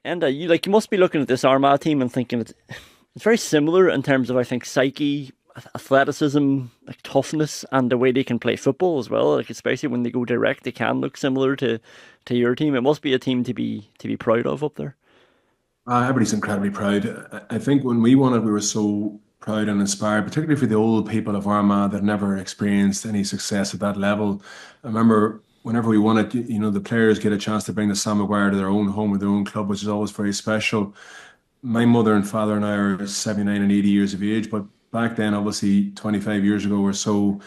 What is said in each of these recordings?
And you must be looking at this Armagh team and thinking it's very similar in terms of I think psyche, athleticism, like toughness, and the way they can play football as well. Like especially when they go direct, they can look similar to your team. It must be a team to be proud of up there. Everybody's incredibly proud. I think when we won it, we were so proud and inspired, particularly for the old people of Armagh that never experienced any success at that level. I remember whenever we won it, the players get a chance to bring the Sam Maguire to their own home with their own club, which is always very special. My mother and father and I are 79 and 80 years of age, but back then, obviously 25 years ago or so,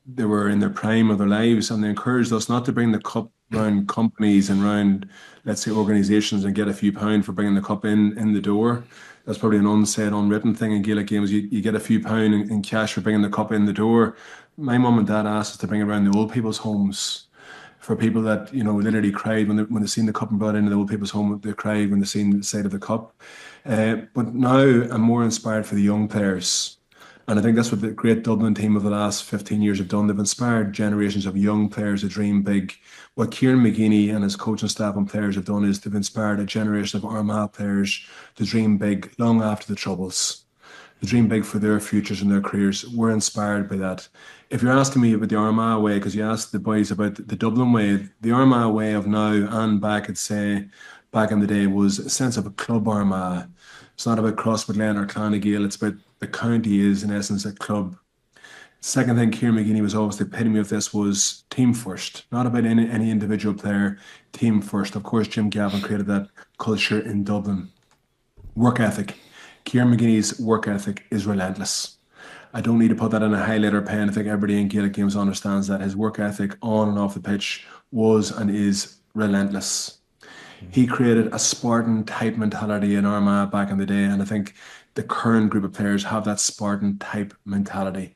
they were in their prime of their lives, and they encouraged us not to bring the cup round companies and round, let's say, organisations and get a few pound for bringing the cup in the door. That's probably an unsaid, unwritten thing in Gaelic games. You get a few pound in cash for bringing the cup in the door. My mum and dad asked us to bring it around the old people's homes for people that literally cried when they seen the cup and brought it into the old people's home. They cried when they seen the sight of the cup. But now I'm more inspired for the young players. And I think that's what the great Dublin team of the last 15 years have done. They've inspired generations of young players to dream big. What Kieran McGeeney and his coaching staff and players have done is they've inspired a generation of Armagh players to dream big long after the Troubles, to dream big for their futures and their careers. We're inspired by that. If you're asking me about the Armagh way, because you asked the boys about the Dublin way, the Armagh way of now and back, I'd say, back in the day was a sense of a club Armagh. It's not about Crossmaglen or Clonagale. It's about the county is, in essence, a club. Second thing, Kieran McGeeney was always the epitome of this was team first, not about any individual player, team first. Of course, Jim Gavin created that culture in Dublin. Work ethic. Kieran McGeeney's work ethic is relentless. I don't need to put that in a highlighter pen. I think everybody in Gaelic games understands that his work ethic on and off the pitch was and is relentless. He created a Spartan type mentality in Armagh back in the day, and I think the current group of players have that Spartan type mentality.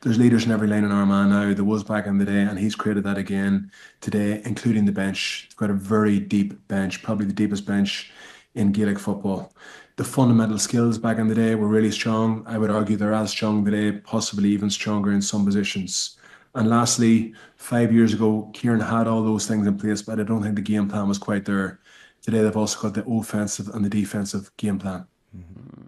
There's leaders in every line in Armagh now. There was back in the day, and he's created that again today, including the bench. He's got a very deep bench, probably the deepest bench in Gaelic football. The fundamental skills back in the day were really strong. I would argue they're as strong today, possibly even stronger in some positions. And lastly, 5 years ago, Kieran had all those things in place, but I don't think the game plan was quite there. Today, they've also got the offensive and the defensive game plan. Mhm.